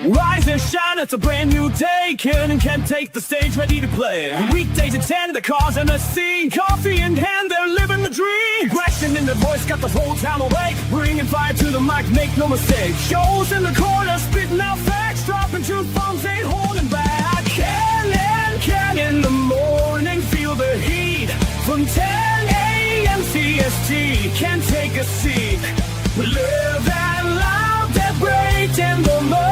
Rise and shine, it's a brand new day. Ken and Ken take the stage, ready to play. Weekdays at 10, the cars on the scene. Coffee in hand, they're living the dream. Question in the voice, got the whole town awake. Bringing fire to the mic, make no mistake. Shows in the corner, spitting out facts. Dropping truth bombs, ain't holding back. Ken and Ken in the morning, feel the heat. From 10 a.m. CST, can take a seat. We live and love that break in the mind.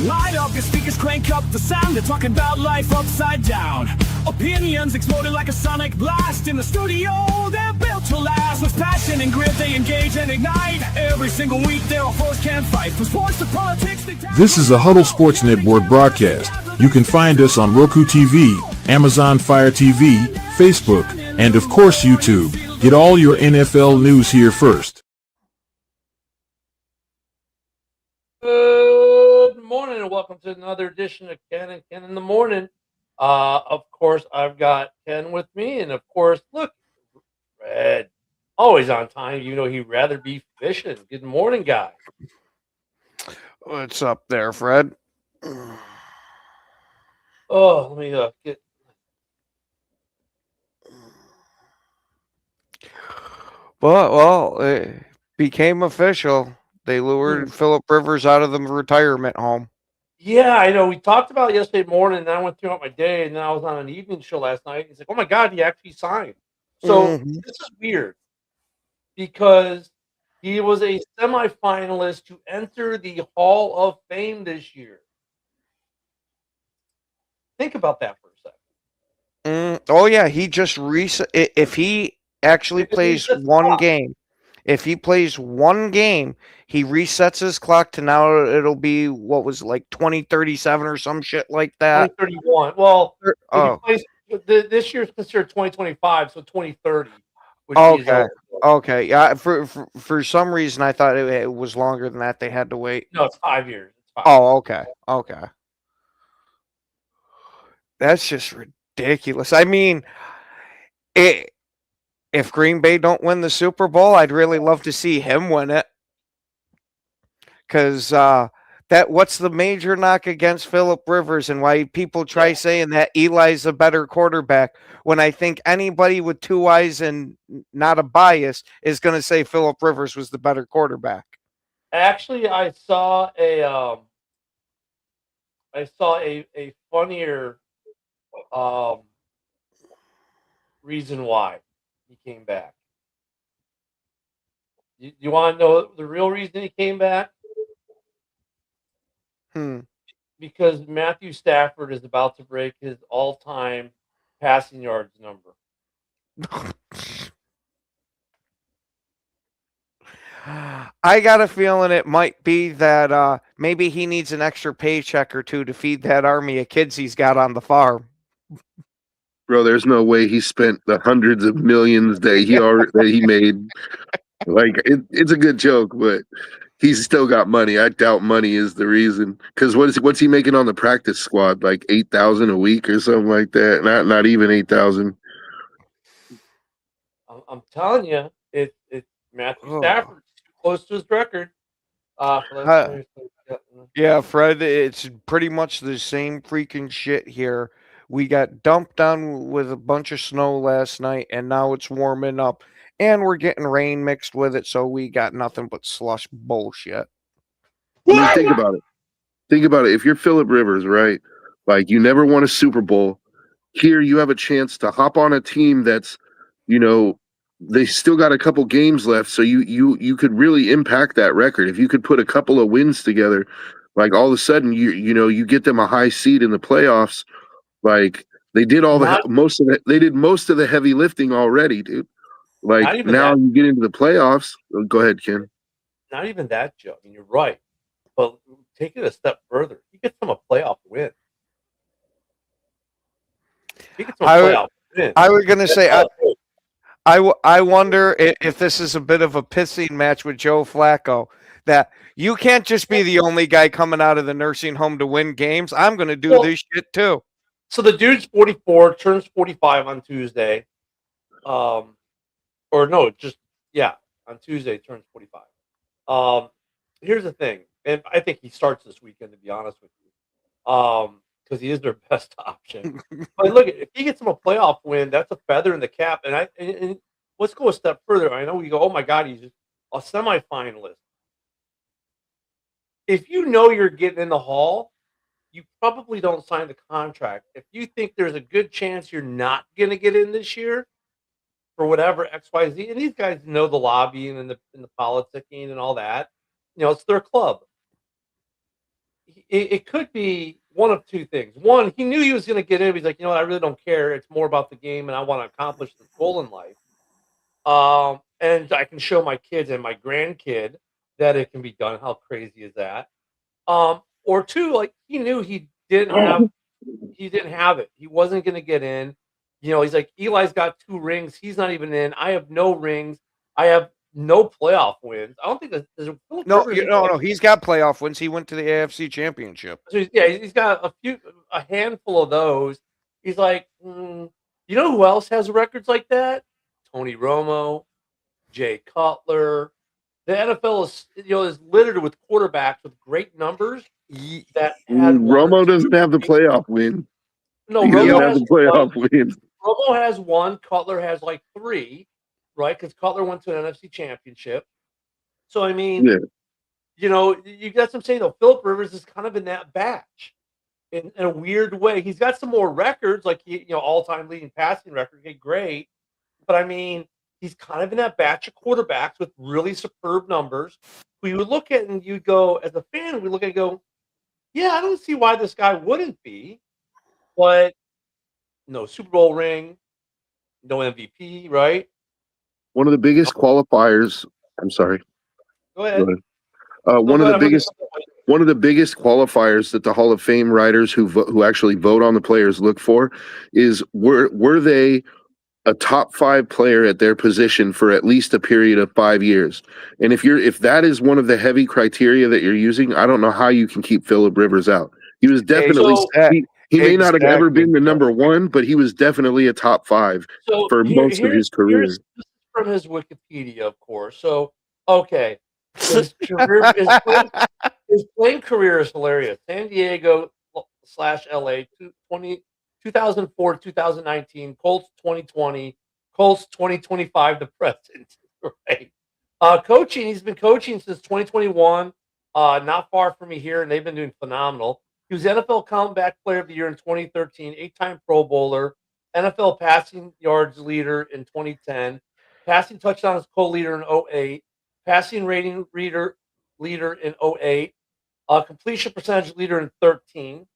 Light up your speakers, crank up the sound. They're talking about life upside down. Opinions exploding like a sonic blast. In the studio, they're built to last. With passion and grit, they engage and ignite. Every single week, their foes can't fight. From sports to politics, This is a Huddle Sports Network broadcast. You can find us on Roku TV, Amazon Fire TV, Facebook, and of course YouTube. Get all your NFL news here first. Good morning and welcome to another edition of Ken and Ken in the Morning. Of course, I've got Ken with me, and of course, look, Fred, always on time. You know he'd rather be fishing. Good morning, guy. What's up there, Fred? Oh, let me get. Well, it became official. They lured Philip Rivers out of the retirement home. Yeah, I know. We talked about it yesterday morning, and I went throughout my day, and then I was on an evening show last night. It's like, oh my God, he actually signed. So this is weird because he was a semifinalist to enter the Hall of Fame this year. Think about that for a second. Oh yeah, he just if he actually plays one game. If he plays one game, he resets his clock to now it'll be what was it, like 2037 or some shit like that. 2031. Well, if he plays, this year's considered 2025, so 2030. Okay. Yeah. For some reason, I thought it was longer than that. They had to wait. No, it's 5 years. It's 5 Oh, okay. That's just ridiculous. I mean, if Green Bay don't win the Super Bowl, I'd really love to see him win it. Because what's the major knock against Philip Rivers and why people try saying that Eli's a better quarterback when I think anybody with two eyes and not a bias is going to say Philip Rivers was the better quarterback. Actually, I saw a funnier reason why he came back. You want to know the real reason he came back? Because Matthew Stafford is about to break his all-time passing yards number. I got a feeling it might be that maybe he needs an extra paycheck or two to feed that army of kids he's got on the farm. Bro, there's no way he spent the hundreds of millions that he made. Like it's a good joke, but he's still got money. I doubt money is the reason. Because what's he making on the practice squad? Like $8,000 a week or something like that. Not even 8,000. I'm telling you, it's Matthew Stafford too close to his record. Yeah, Fred, it's pretty much the same freaking shit here. We got dumped on with a bunch of snow last night, and now it's warming up. And we're getting rain mixed with it, so we got nothing but slush bullshit. I mean, think about it. Think about it. If you're Philip Rivers, right? Like, you never won a Super Bowl. Here you have a chance to hop on a team that's, they still got a couple games left, so you could really impact that record. If you could put a couple of wins together, like all of a sudden you get them a high seed in the playoffs. Like they did most of the heavy lifting already, dude. Like now you get into the playoffs. Go ahead, Ken. Not even that, Joe. I mean, you're right, but take it a step further. He gets them a playoff win. I was going to say, I wonder if this is a bit of a pissing match with Joe Flacco, that you can't just be the only guy coming out of the nursing home to win games. I'm going to do this shit too. So the dude's 44, turns 45 on Tuesday. On Tuesday, he turns 45. Here's the thing, and I think he starts this weekend, to be honest with you, because he is their best option. But look, if he gets him a playoff win, that's a feather in the cap. And let's go a step further. I know you go, oh my God, he's a semifinalist. If you know you're getting in the Hall, you probably don't sign the contract. If you think there's a good chance you're not going to get in this year for whatever XYZ, and these guys know the lobbying and the politicking and all that, it's their club. It could be one of two things. One, he knew he was going to get in. He's like, I really don't care. It's more about the game, and I want to accomplish this goal in life. And I can show my kids and my grandkid that it can be done. How crazy is that? Or two, like he knew he didn't have it. He wasn't going to get in. He's like, Eli's got 2 rings. He's not even in. I have no rings. I have no playoff wins. I don't think there's no. He's got playoff wins. He went to the AFC Championship. So he's got a handful of those. He's like, you know who else has records like that? Tony Romo, Jay Cutler. The NFL is littered with quarterbacks with great numbers. That Romo doesn't have the playoff win. No, Romo has the playoff win. Romo has 1. Cutler has like 3, right? Because Cutler went to an NFC Championship. So I mean, you got some saying though. Philip Rivers is kind of in that batch, in a weird way. He's got some more records, like all-time leading passing record. Okay, great, but I mean, he's kind of in that batch of quarterbacks with really superb numbers. Who you would look at and you go, as a fan, we look at and go, yeah, I don't see why this guy wouldn't be, but no Super Bowl ring, no MVP, right? One of the biggest qualifiers. I'm sorry. Go ahead. One of the biggest qualifiers that the Hall of Fame writers who actually vote on the players look for is were they a top 5 player at their position for at least a period of 5 years. And if that is one of the heavy criteria that you're using, I don't know how you can keep Philip Rivers out. He was definitely he may not have ever been the number 1, but he was definitely a top 5 for most of his career. This is from his Wikipedia, of course. So okay, his playing career is hilarious. San Diego / LA 2004, 2019, Colts 2020, Colts 2025 to present. Right. Coaching, he's been coaching since 2021. Not far from me here, and they've been doing phenomenal. He was NFL Comeback Player of the Year in 2013, 8-time Pro Bowler, NFL passing yards leader in 2010, passing touchdowns co-leader in 2008, passing rating leader in 2008, completion percentage leader in 2013.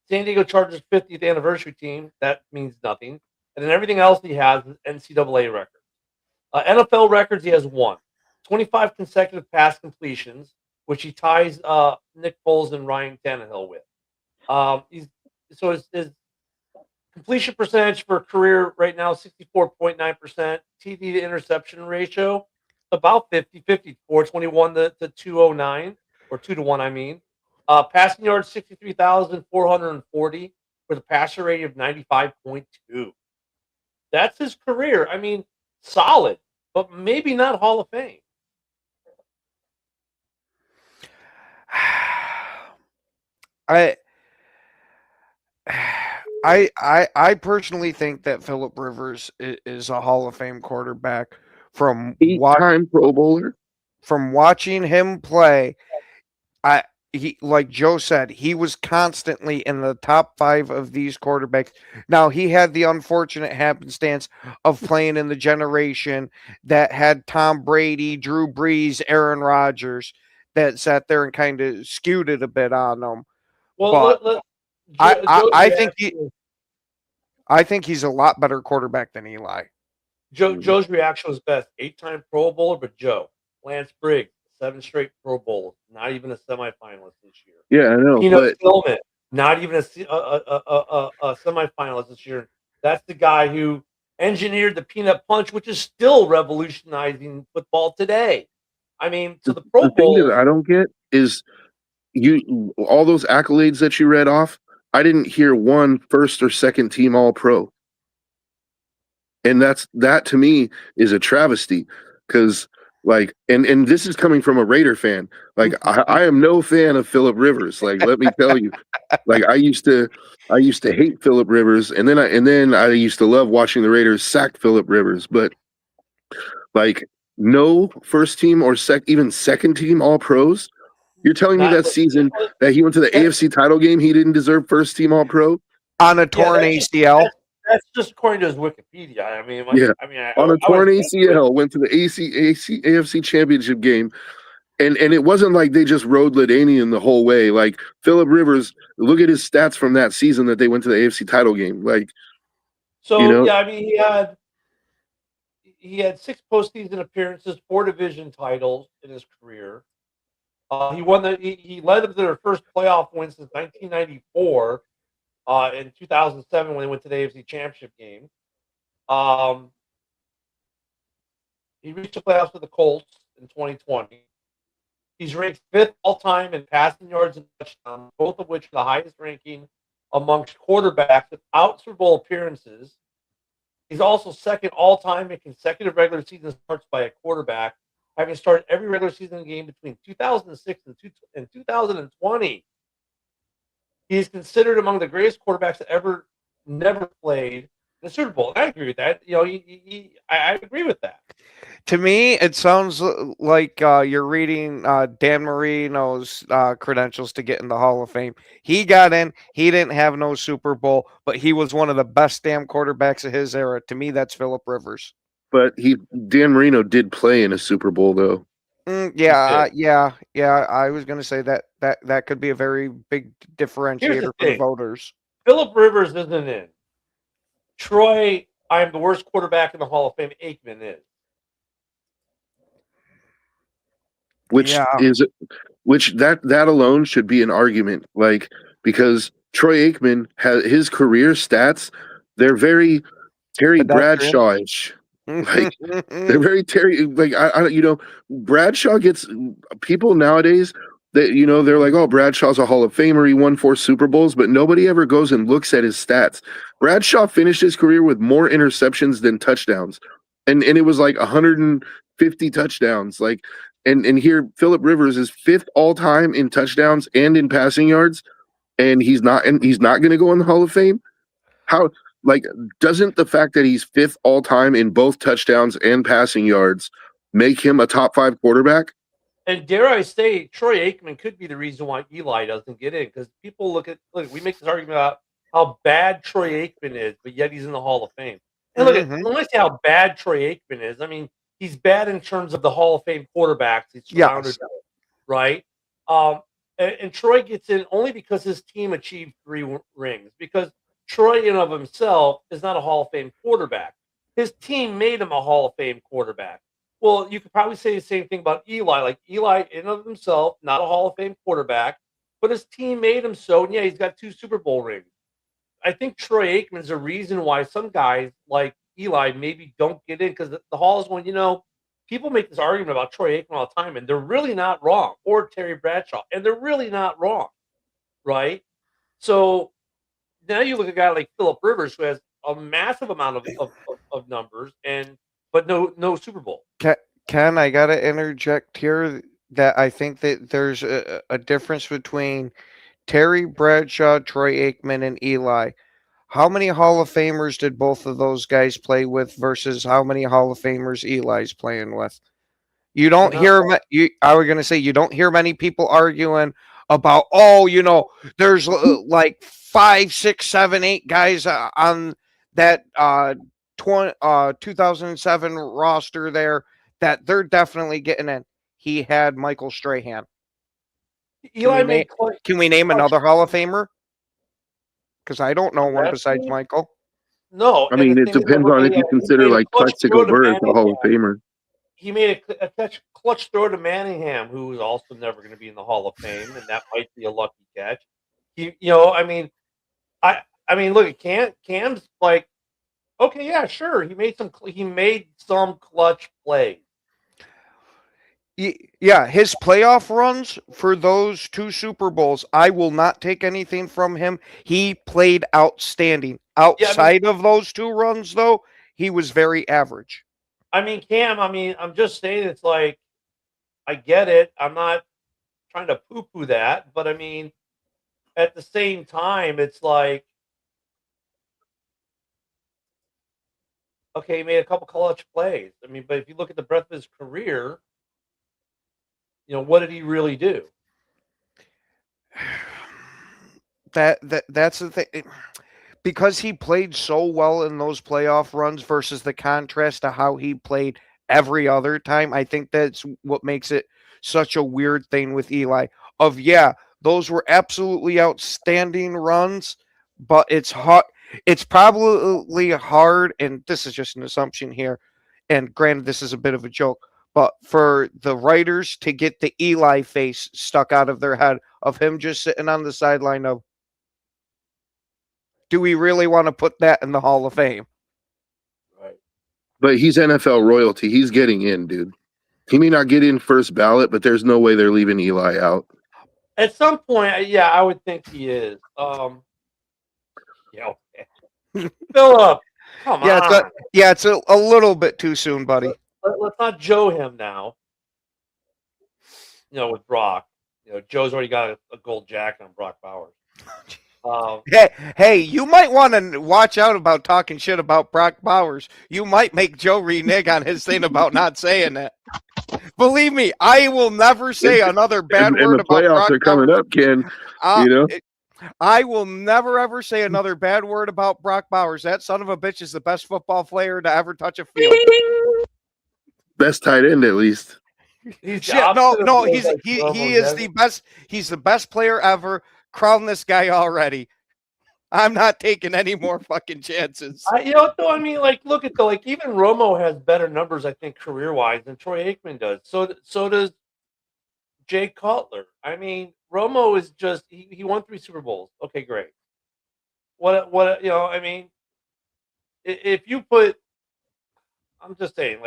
San Diego Chargers 50th anniversary team. That means nothing. And then everything else he has is NCAA records. NFL records, he has 1. 25 consecutive pass completions, which he ties Nick Foles and Ryan Tannehill with. His completion percentage for career right now, 64.9%. TD to interception ratio, about 50-50, 421 to 209, or 2-1, I mean. Passing yards, 63,440 with a passer rating of 95.2. That's his career. I mean, solid, but maybe not Hall of Fame. I personally think that Philip Rivers is a Hall of Fame quarterback from 8-time Pro Bowler. From watching him play. He, like Joe said, he was constantly in the top 5 of these quarterbacks. Now, he had the unfortunate happenstance of playing in the generation that had Tom Brady, Drew Brees, Aaron Rodgers, that sat there and kind of skewed it a bit on them. Well, I think he's a lot better quarterback than Eli. Joe's reaction was best. 8-time Pro Bowler, but Joe, Lance Briggs, 7 straight Pro Bowls, not even a semifinalist this year. Yeah, I know. Peanut Tillman, not even a semifinalist this year. That's the guy who engineered the peanut punch, which is still revolutionizing football today. I mean, to the Pro Bowl. The thing that I don't get is all those accolades that you read off. I didn't hear one first or second team All-Pro, and that to me is a travesty because Like, and this is coming from a Raider fan. Like, I am no fan of Phillip Rivers. Like, let me tell you, like I used to hate Phillip Rivers, and then I used to love watching the Raiders sack Phillip Rivers. But like, no first team or even second team All Pros. You're telling me that season that he went to the AFC title game, he didn't deserve first team All Pro on a torn ACL? That's just according to his Wikipedia. I mean, on a torn ACL, went to the AFC Championship game, and it wasn't like they just rode LaDainian the whole way. Like Phillip Rivers, look at his stats from that season that they went to the AFC title game. Like, so you know? yeah, I mean, he had 6 postseason appearances, 4 division titles in his career. He led them to their first playoff win since 1994. In 2007 when they went to the AFC Championship game. He reached the playoffs with the Colts in 2020. He's ranked 5th all-time in passing yards and touchdowns, both of which are the highest ranking amongst quarterbacks without Super Bowl appearances. He's also 2nd all-time in consecutive regular season starts by a quarterback, having started every regular season game between 2006 and 2020. He is considered among the greatest quarterbacks that never played in the Super Bowl. And I agree with that. You know, I agree with that. To me, it sounds like you're reading Dan Marino's credentials to get in the Hall of Fame. He got in. He didn't have no Super Bowl, but he was one of the best damn quarterbacks of his era. To me, that's Phillip Rivers. But Dan Marino did play in a Super Bowl, though. Yeah. I was going to say that could be a very big differentiator for the voters. Phillip Rivers isn't in. Troy, I am the worst quarterback in the Hall of Fame. Aikman is. Which that alone should be an argument, like, because Troy Aikman has his career stats. They're very Terry Bradshaw-ish. Like they're very Terry. Like I Bradshaw gets people nowadays that they're like, oh, Bradshaw's a Hall of Famer. He won 4 Super Bowls, but nobody ever goes and looks at his stats. Bradshaw finished his career with more interceptions than touchdowns, and it was like 150 touchdowns. Like, and here Phillip Rivers is 5th all time in touchdowns and in passing yards, and he's not going to go in the Hall of Fame. How? Like, doesn't the fact that he's 5th all time in both touchdowns and passing yards make him a top 5 quarterback? And dare I say, Troy Aikman could be the reason why Eli doesn't get in, because people look, we make this argument about how bad Troy Aikman is, but yet he's in the Hall of Fame. And look, when I say how bad Troy Aikman is, I mean, he's bad in terms of the Hall of Fame quarterbacks he's surrounded with, right? And Troy gets in only because his team achieved 3 rings, because Troy in of himself is not a Hall of Fame quarterback. His team made him a Hall of Fame quarterback. Well, you could probably say the same thing about Eli. Like, Eli in of himself, not a Hall of Fame quarterback, but his team made him so. And yeah, he's got 2 Super Bowl rings. I think Troy Aikman's a reason why some guys like Eli maybe don't get in, because the Hall is going, people make this argument about Troy Aikman all the time, and they're really not wrong, or Terry Bradshaw, and they're really not wrong, right? So now you look at a guy like Phillip Rivers, who has a massive amount of numbers, but no Super Bowl. Ken, I got to interject here that I think that there's a difference between Terry Bradshaw, Troy Aikman, and Eli. How many Hall of Famers did both of those guys play with versus how many Hall of Famers Eli's playing with? You don't hear. I was going to say you don't hear many people arguing about, there's like 5, 6, 7, 8 guys on that 2007 roster there that they're definitely getting in. He had Michael Strahan. Can we name another Hall of Famer? Because I don't know one besides Michael. No, I mean, it depends on if you consider like Plexico Burress a Hall of Famer. He made a clutch throw to Manningham, who was also never going to be in the Hall of Fame, and that might be a lucky catch. I mean, look at Cam's like, okay, yeah, sure, he made some clutch plays. Yeah, his playoff runs for those 2 Super Bowls, I will not take anything from him. He played outstanding. Outside of those 2 runs, though, he was very average. I mean, Cam, I'm just saying it's like, I get it. I'm not trying to poo-poo that, but I mean, at the same time, it's like, okay, he made a couple clutch plays. I mean, but if you look at the breadth of his career, what did he really do? That's the thing. Because he played so well in those playoff runs versus the contrast to how he played every other time, I think that's what makes it such a weird thing with Eli. Those were absolutely outstanding runs, but it's hard. It's probably hard, and this is just an assumption here. And granted, this is a bit of a joke, but for the writers to get the Eli face stuck out of their head of him just sitting on the sideline of, do we really want to put that in the Hall of Fame? Right. But he's NFL royalty. He's getting in, dude. He may not get in first ballot, but there's no way they're leaving Eli out. At some point, yeah, I would think he is. Philip, come on. It's a little bit too soon, buddy. Let's not Joe him now. With Brock. Joe's already got a gold jacket on Brock Bowers. Hey, you might want to watch out about talking shit about Brock Bowers. You might make Joe renege on his thing about not saying that. Believe me, I will never say another bad word about Brock Bowers. And the playoffs are coming up, Ken. I will never ever say another bad word about Brock Bowers. That son of a bitch is the best football player to ever touch a field. Best tight end, at least. He is the best. He's the best player ever. Crown this guy already. I'm not taking any more fucking chances. Look at even Romo has better numbers, I think, career-wise than Troy Aikman does. So does Jay Cutler. I mean, Romo is just he won 3 Super Bowls. Okay, great. If you put, I'm just saying,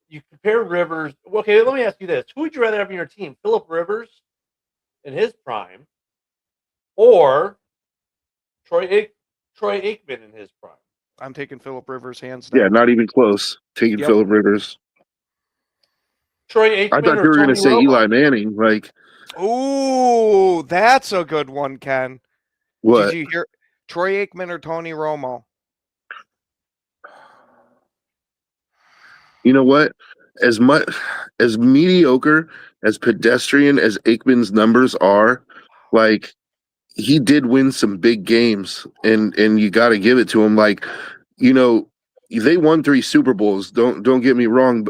you compare Rivers. Okay, let me ask you this: who would you rather have on your team, Philip Rivers in his prime, or Troy Aikman in his prime? I'm taking Philip Rivers hands down. Yeah, not even close. Taking Philip Rivers. Troy Aikman. I thought you were going to say Eli Manning. Ooh, that's a good one, Ken. What? Did you hear Troy Aikman or Tony Romo? You know what? As mediocre, as pedestrian as Aikman's numbers are, he did win some big games, and you got to give it to him. They won 3 Super Bowls. Don't get me wrong,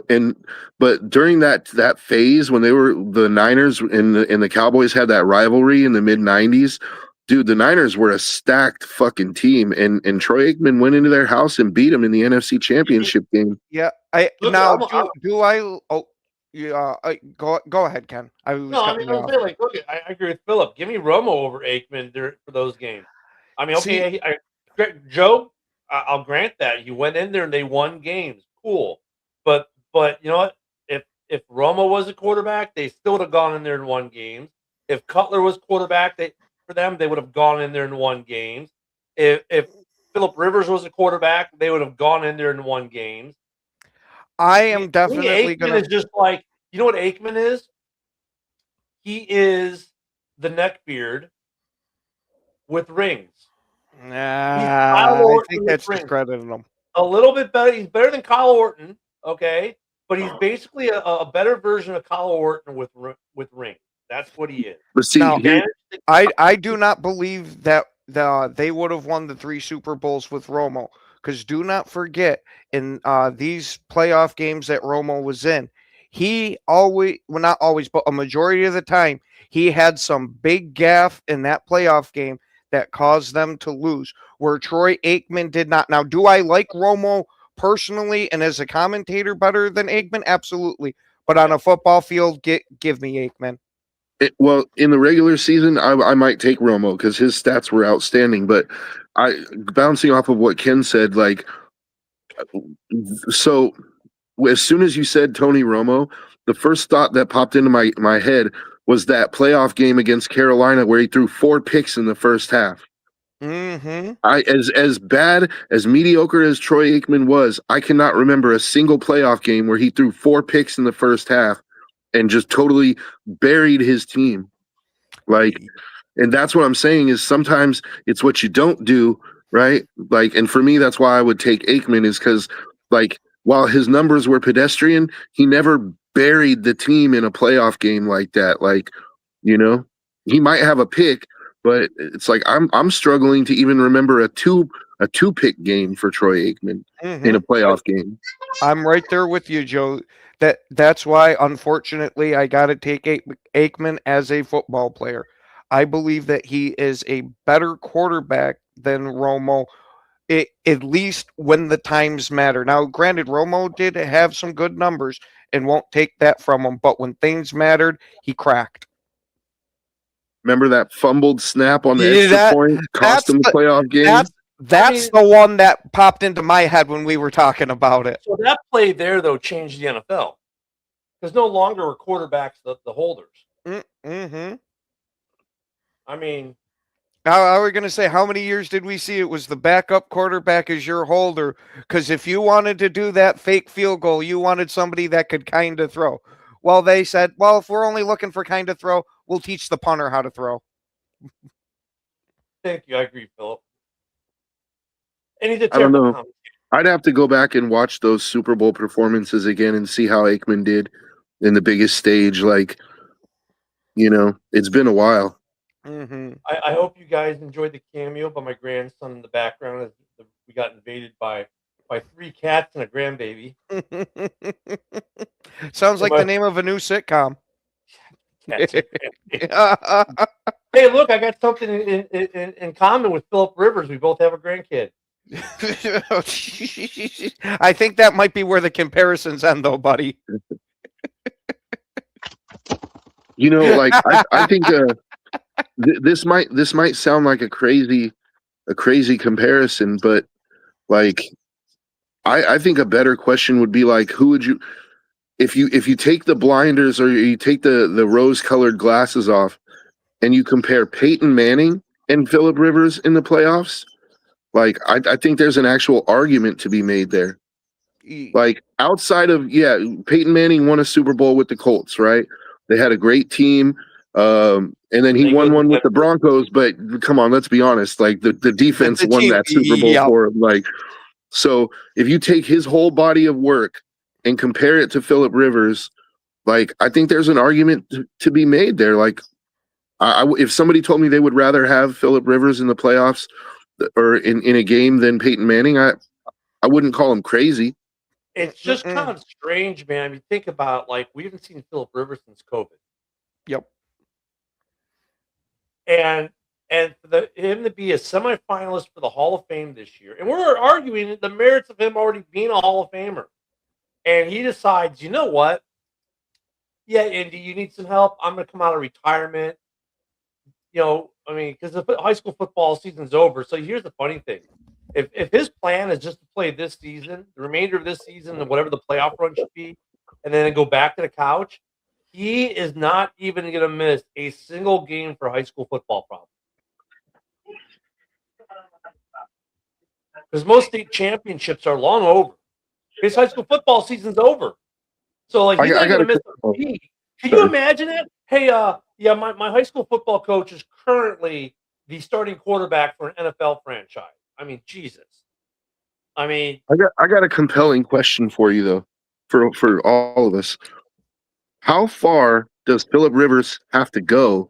but during that phase when they were the Niners and the Cowboys had that rivalry in the mid '90s, dude, the Niners were a stacked fucking team, and Troy Aikman went into their house and beat them in the NFC Championship game. Yeah, go ahead, Ken. I agree with Philip. Give me Romo over Aikman for those games. Joe, I'll grant that he went in there and they won games. Cool, but you know what? If Romo was a quarterback, they still would have gone in there and won games. If Cutler was quarterback, for them, they would have gone in there and won games. If Philip Rivers was a quarterback, they would have gone in there and won games. I am definitely going to. Is just what Aikman is? He is the neckbeard with rings. I think that's discrediting him. A little bit better. He's better than Kyle Orton, okay? But he's basically a better version of Kyle Orton with rings. That's what he is. But see, I do not believe that they would have won the 3 Super Bowls with Romo, because do not forget, in these playoff games that Romo was in, he not always, but a majority of the time, he had some big gaffe in that playoff game that caused them to lose, where Troy Aikman did not. Now, do I like Romo personally and as a commentator better than Aikman? Absolutely. But on a football field, give me Aikman. In the regular season, I might take Romo because his stats were outstanding. But bouncing off of what Ken said, so as soon as you said Tony Romo, the first thought that popped into my head was that playoff game against Carolina where he threw 4 picks in the first half. Mm-hmm. As bad as mediocre as Troy Aikman was, I cannot remember a single playoff game where he threw 4 picks in the first half and just totally buried his team. Like, and that's what I'm saying is sometimes it's what you don't do, right? Like, and for me, that's why I would take Aikman is because, like, while his numbers were pedestrian, he never buried the team in a playoff game like that. Like, you know, he might have a pick, but it's like I'm struggling to even remember a two pick game for Troy Aikman in a playoff game. I'm right there with you, Joe. That's why, unfortunately, I got to take Aikman as a football player. I believe that he is a better quarterback than Romo, at least when the times matter. Now, granted, Romo did have some good numbers and won't take that from him, but when things mattered, he cracked. Remember that fumbled snap on the Yeah, extra point cost him the playoff game? That's the one that popped into my head when we were talking about it. So that play there, though, changed the NFL. Because no longer are quarterbacks the holders. Mm-hmm. I mean, How are we going to say how many years did we see it was the backup quarterback as your holder? Because if you wanted to do that fake field goal, you wanted somebody that could kind of throw. Well, they said, well, if we're only looking for kind of throw, we'll teach the punter how to throw. thank you. I agree, Philip. And he's a I don't terrible know. commentator. I'd have to go back and watch those Super Bowl performances again and see how Aikman did in the biggest stage. Like, you know, it's been a while. Mm-hmm. I hope you guys enjoyed the cameo by my grandson in the background as we got invaded by 3 cats and a grandbaby. Sounds like the name of a new sitcom. Cats and grandbaby. Hey, look, I got something in common with Philip Rivers. We both have a grandkid. I think that might be where the comparisons end, though, buddy. You know, like I think this might sound like a crazy comparison, but like I think a better question would be like, who would you if you take the blinders or you take the rose colored glasses off and you compare Peyton Manning and Phillip Rivers in the playoffs? Like, I think there's an actual argument to be made there. Like, outside of, Peyton Manning won a Super Bowl with the Colts, right? They had a great team. And then he won one with the Broncos, but come on, let's be honest. Like, the defense won that Super Bowl for him. Like, so if you take his whole body of work and compare it to Phillip Rivers, like, I think there's an argument to be made there. Like, if somebody told me they would rather have Phillip Rivers in the playoffs or in a game than Peyton Manning, I wouldn't call him crazy. It's just kind of strange, man. I mean, think about, like, we haven't seen Phillip Rivers since COVID. Yep. And for him to be a semifinalist for the Hall of Fame this year, and we're arguing the merits of him already being a Hall of Famer, and he decides, you know what? Yeah, Indy, you need some help. I'm going to come out of retirement. You know, I mean, because the high school football season's over. So here's the funny thing. If his plan is just to play this season, the remainder of this season, and whatever the playoff run should be, and then go back to the couch, he is not even going to miss a single game for high school football, probably. Because most state championships are long over. His high school football season's over. So, like, he's not going to miss a beat. Can you imagine it? Hey, my high school football coach is currently the starting quarterback for an NFL franchise. I mean, Jesus. I mean, I got a compelling question for you though, for all of us. How far does Phillip Rivers have to go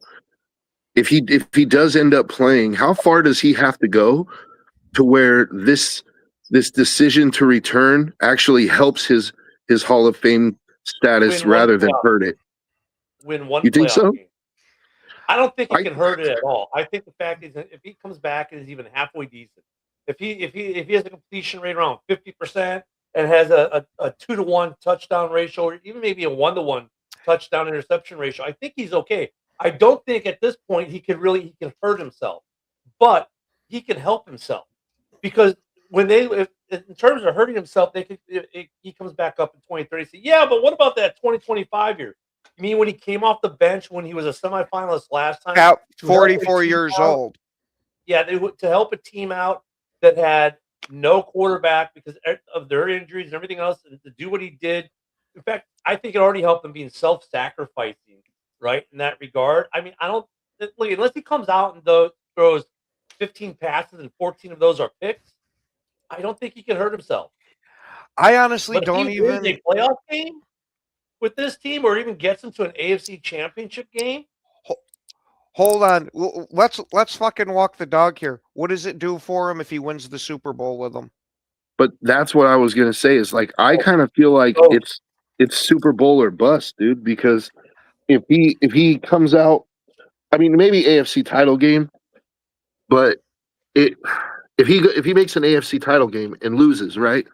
if he does end up playing? How far does he have to go to where this decision to return actually helps his Hall of Fame status rather than hurt it? Win one. You think so? Game. I don't think it can hurt it at all. I think the fact is, if he comes back and is even halfway decent, if he has a completion rate around 50% and has a 2-to-1 touchdown ratio, or even maybe a 1-to-1 touchdown interception ratio, I think he's okay. I don't think at this point he can hurt himself, but he can help himself, because when in terms of hurting himself, he comes back up in 2030. Say, yeah, but what about that 2025 year? You mean when he came off the bench when he was a semifinalist last time? At 44 years old. Yeah, to help a team out that had no quarterback because of their injuries and everything else, and to do what he did. In fact, I think it already helped him being self-sacrificing, right? In that regard. I mean, I don't look unless he comes out and throws 15 passes and 14 of those are picks. I don't think he can hurt himself. I honestly But don't if he wins even. a playoff game with this team, or even gets into an AFC Championship game. Hold on. Let's fucking walk the dog here. What does it do for him if he wins the Super Bowl with them? But that's what I was gonna say. Is like I kind of feel like it's Super Bowl or bust, dude. Because if he comes out, I mean, maybe AFC title game, but if he makes an AFC title game and loses, right?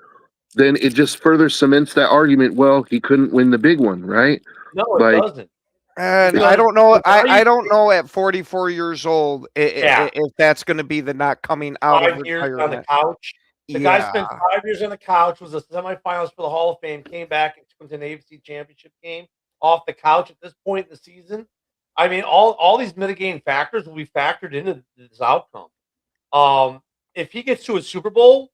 Then it just further cements that argument. Well, he couldn't win the big one, right? No, it doesn't. And Because I don't know. the value- I don't know at 44 years old Yeah. if that's going to be the not coming out of 5 years on the retirement. couch. The Yeah. guy spent 5 years on the couch, was a semifinalist for the Hall of Fame, came back and took him to an AFC Championship game off the couch at this point in the season. I mean, all these mitigating factors will be factored into this outcome. If he gets to a Super Bowl,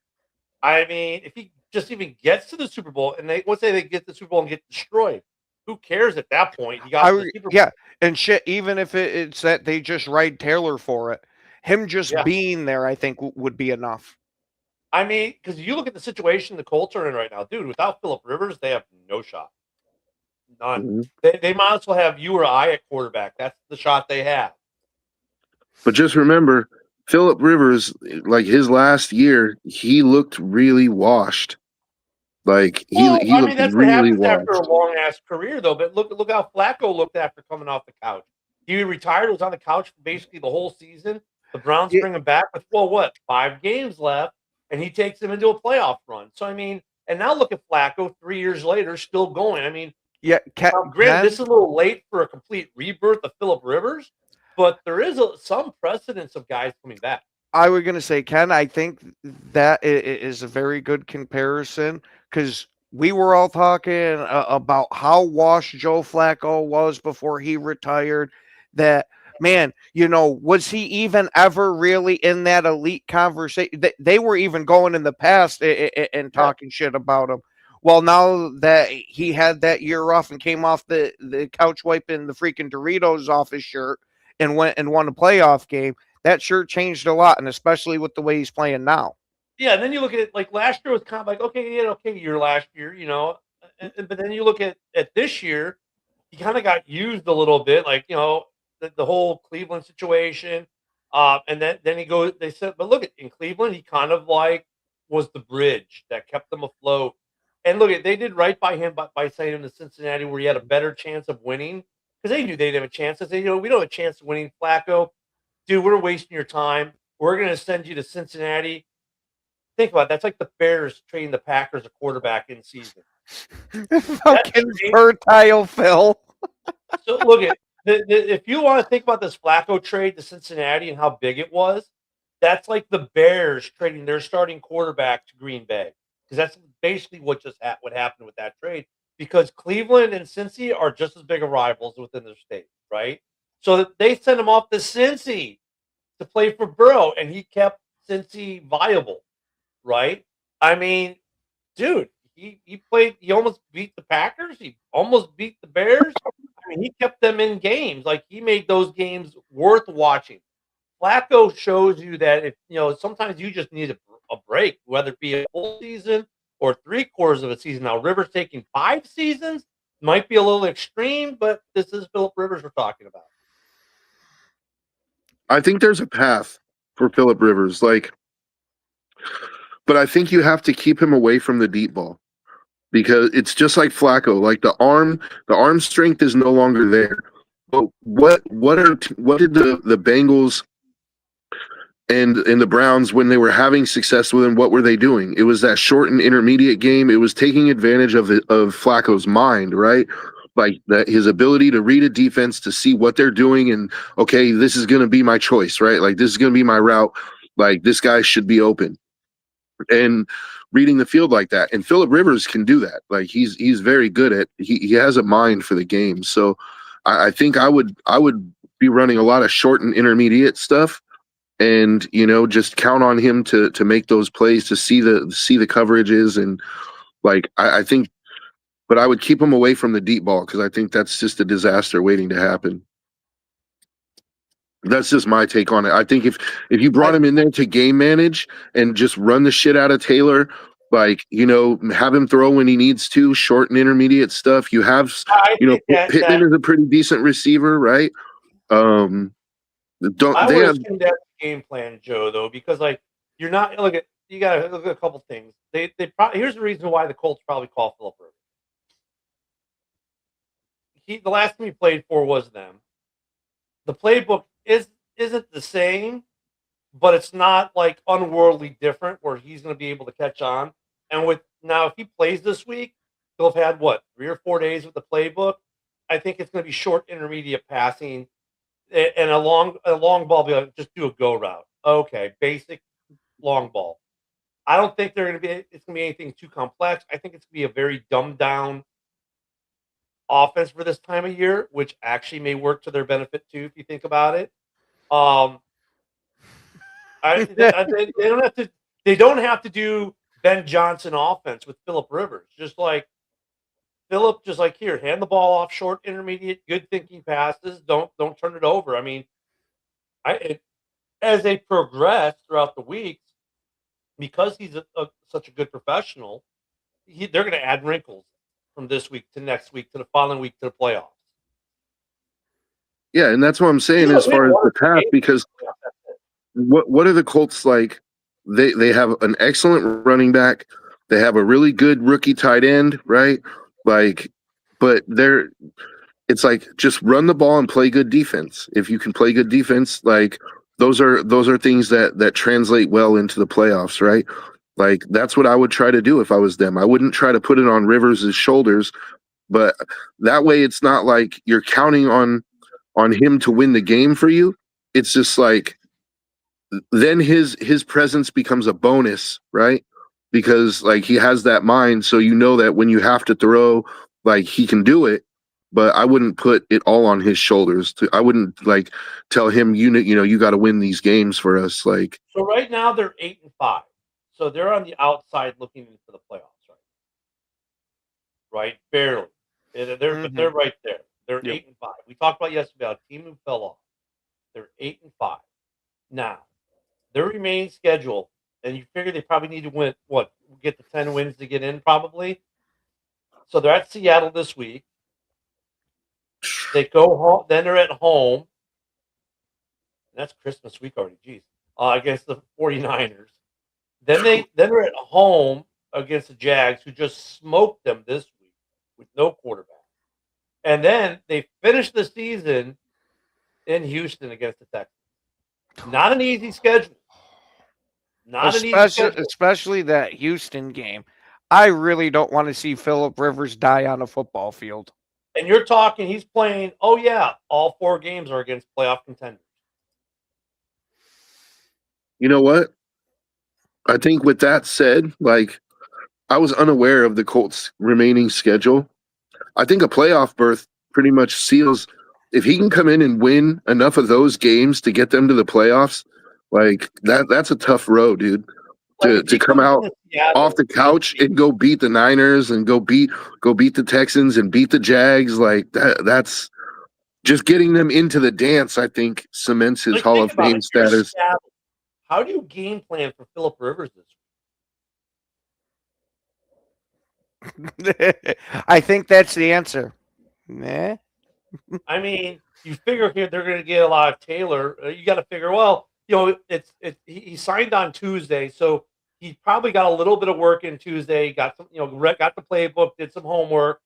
I mean, if he just even gets to the Super Bowl, and let's say they get the Super Bowl and get destroyed, who cares at that point? He got to the Super Bowl. Yeah, and shit. Even if it's that they just ride Taylor for it, him just Yeah. being there, I think would be enough. I mean, because you look at the situation the Colts are in right now, dude. Without Phillip Rivers, they have no shot. None. They might as well have you or I at quarterback. That's the shot they have. But just remember, Phillip Rivers, like his last year, he looked really washed. Like he looked that's really what happens washed. after a long ass career, though. But look how Flacco looked after coming off the couch. He retired, was on the couch for basically the whole season. The Browns bring him back with 5 games left, and he takes them into a playoff run. So I mean, and now look at Flacco 3 years later, still going. I mean, Yeah, granted, this is a little late for a complete rebirth of Phillip Rivers, but there is some precedence of guys coming back. I was going to say, Ken, I think that is a very good comparison because we were all talking about how washed Joe Flacco was before he retired. That, man, was he even ever really in that elite conversation? They were even going in the past and talking shit about him. Well, now that he had that year off and came off the couch wiping the freaking Doritos off his shirt and went and won a playoff game, that sure changed a lot, and especially with the way he's playing now. Yeah, and then you look at it, like last year was kind of like, okay, he had okay year last year, but then you look at this year, he kind of got used a little bit, like, the whole Cleveland situation. And then they said, but look, in Cleveland, he kind of like was the bridge that kept them afloat. And look, they did right by him by sending him to Cincinnati, where he had a better chance of winning, because they knew they'd have a chance. They said, we don't have a chance of winning, Flacco. Dude, we're wasting your time. We're going to send you to Cincinnati. Think about it. That's like the Bears trading the Packers a quarterback in season. Fucking fertile, Phil. So look at if you want to think about this Flacco trade to Cincinnati and how big it was, that's like the Bears trading their starting quarterback to Green Bay, because that's basically what happened with that trade. Because Cleveland and Cincy are just as big of rivals within their state, right? So they sent him off to Cincy to play for Burrow, and he kept Cincy viable, right? I mean, dude, he played. He almost beat the Packers. He almost beat the Bears. I mean, he kept them in games. Like, he made those games worth watching. Flacco shows you that if sometimes you just need a break, whether it be a full season or 3/4 of a season. Now, Rivers taking 5 seasons might be a little extreme, but this is Phillip Rivers we're talking about. I think there's a path for Phillip Rivers, but I think you have to keep him away from the deep ball, because it's just like Flacco. Like the arm strength is no longer there. But what did the Bengals and the Browns, when they were having success with him, what were they doing? It was that short and intermediate game. It was taking advantage of Flacco's mind, right? Like that, his ability to read a defense, to see what they're doing, and okay, this is going to be my choice, right? Like this is going to be my route. Like this guy should be open, and reading the field like that. And Phillip Rivers can do that. Like he's very good at. He has a mind for the game. So I think I would be running a lot of short and intermediate stuff, and just count on him to make those plays, to see the coverages, and like I think, but I would keep him away from the deep ball because I think that's just a disaster waiting to happen. That's just my take on it. I think if you brought him in there to game manage and just run the shit out of Taylor, like have him throw when he needs to, short and intermediate stuff. You have Pittman is a pretty decent receiver, right? Don't I they would have assume that's the game plan, Joe, though, because like you're not you got to look at a couple things. They probably, here's the reason why the Colts probably call Philip Rivers. The last team he played for was them. The playbook isn't the same, but it's not like unworldly different where he's going to be able to catch on. And with now, if he plays this week, he'll have had 3 or 4 days with the playbook. I think it's going to be short, intermediate passing, and a long ball. Be like, just do a go route. Okay, basic long ball. I don't think it's going to be anything too complex. I think it's going to be a very dumbed down offense for this time of year, which actually may work to their benefit too, if you think about it. They don't have to do Ben Johnson offense with Philip Rivers. Just like here, hand the ball off, short, intermediate, good thinking passes. Don't turn it over. I mean, as they progress throughout the weeks, because he's such a good professional, they're going to add wrinkles from this week to next week to the following week to the playoffs. Yeah, and that's what I'm saying as far as the path, because what are the Colts like? They have an excellent running back. They have a really good rookie tight end, right? Like, but it's like just run the ball and play good defense. If you can play good defense, like those are things that translate well into the playoffs, right? Like that's what I would try to do if I was them. I wouldn't try to put it on Rivers' shoulders, but that way it's not like you're counting on him to win the game for you. It's just like then his presence becomes a bonus, right? Because like he has that mind, so that when you have to throw, like he can do it. But I wouldn't put it all on his shoulders. I wouldn't like tell him you got to win these games for us. Like so, right now they're 8-5, so they're on the outside looking into the playoffs, right? Barely. They're right there. They're 8-5. We talked about yesterday about a team who fell off. They're 8-5 now. Their remaining schedule, and you figure they probably need to win get to 10 wins to get in, probably. So they're at Seattle this week. They go home, then they're at home. That's Christmas week already, geez. Against the 49ers. Then they're at home against the Jags, who just smoked them this week with no quarterback. And then they finish the season in Houston against the Texans. Not an easy schedule. Especially that Houston game. I really don't want to see Philip Rivers die on a football field. And you're talking, he's playing, all 4 games are against playoff contenders. You know what? I think with that said, like I was unaware of the Colts' remaining schedule. I think a playoff berth pretty much seals if he can come in and win enough of those games to get them to the playoffs. Like that's a tough road, dude. To come out off the couch and go beat the Niners and go beat the Texans and beat the Jags, like that's just getting them into the dance. I think cements his Hall of Fame status. How do you game plan for Philip Rivers this week? I think that's the answer. Nah. I mean, you figure here they're going to get a lot of Taylor. You got to figure, he signed on Tuesday, so he probably got a little bit of work in Tuesday. Got some, got the playbook, did some homework.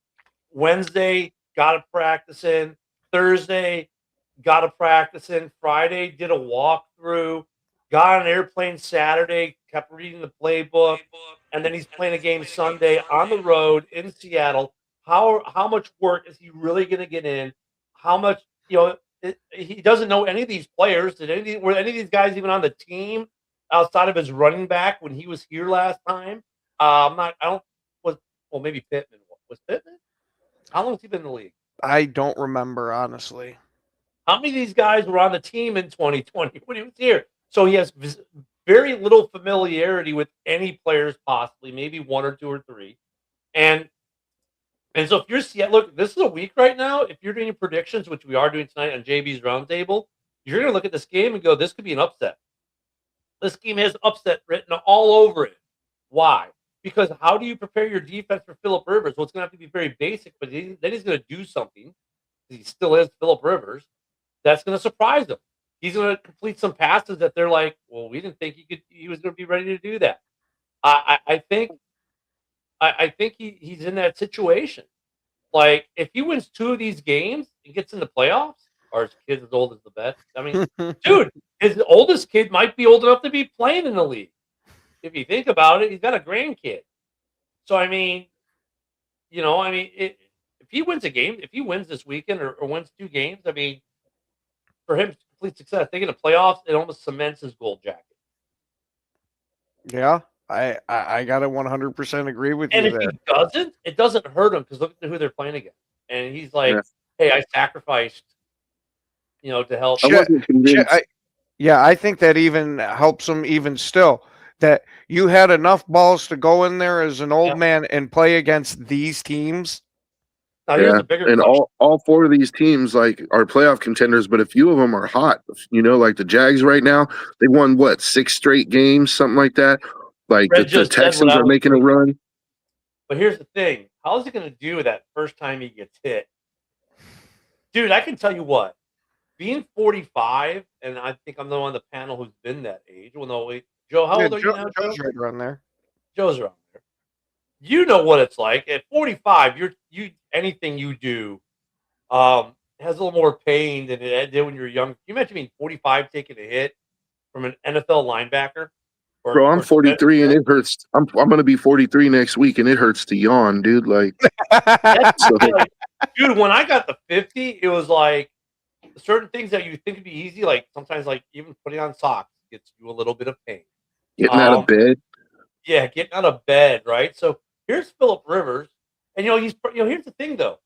Wednesday, got a practice in. Thursday, got a practice in. Friday, did a walkthrough. Got on an airplane Saturday, kept reading the playbook, and then he's playing a game Sunday on the road in Seattle. How much work is he really going to get in? How much, he doesn't know any of these players. Were any of these guys even on the team outside of his running back when he was here last time? Maybe Pittman. Was Pittman? How long has he been in the league? I don't remember, honestly. How many of these guys were on the team in 2020 when he was here? So he has very little familiarity with any players, possibly maybe 1 or 2 or 3. And so if you're look, this is a week right now. If you're doing predictions, which we are doing tonight on JB's Roundtable, you're going to look at this game and go, this could be an upset. This game has upset written all over it. Why? Because how do you prepare your defense for Philip Rivers? Well, it's going to have to be very basic, but then he's going to do something. He still is Philip Rivers. That's going to surprise them. He's going to complete some passes that they're like, well, we didn't think he was going to be ready to do that. I think he's in that situation. Like, if he wins 2 of these games and gets in the playoffs, or his kid's as old as the best. I mean, dude, his oldest kid might be old enough to be playing in the league. If you think about it, he's got a grandkid. So, I mean, if he wins a game, if he wins this weekend or wins 2 games, I mean, for him, complete success. They get a playoffs, it almost cements his gold jacket. Yeah, I gotta 100% agree with And you if there. he doesn't, it doesn't hurt him because look at who they're playing against. And he's like, hey, I sacrificed, to help. I wasn't convinced. I think that even helps him even still. That you had enough balls to go in there as an old man and play against these teams. Now, here's the bigger and question. all 4 of these teams like are playoff contenders, but a few of them are hot. Like the Jags right now, they won 6 straight games, something like that. Like the Texans are making a run. But here's the thing: how is he going to do that first time he gets hit? Dude, I can tell you what. Being 45, and I think I'm the one on the panel who's been that age. Well, no, wait, Joe, how old are you now? Joe's right around there. Joe's around there. You know what it's like at 45. Anything you do has a little more pain than it did when you were young. Can you imagine being 45 taking a hit from an NFL linebacker? Bro, I'm 43 and it hurts. I'm going to be 43 next week and it hurts to yawn, dude. Like, dude, when I got the 50, it was like certain things that you think would be easy, like sometimes like even putting on socks gets you a little bit of pain. Getting out of bed. Yeah, getting out of bed, right? So here's Philip Rivers, and he's here's the thing though.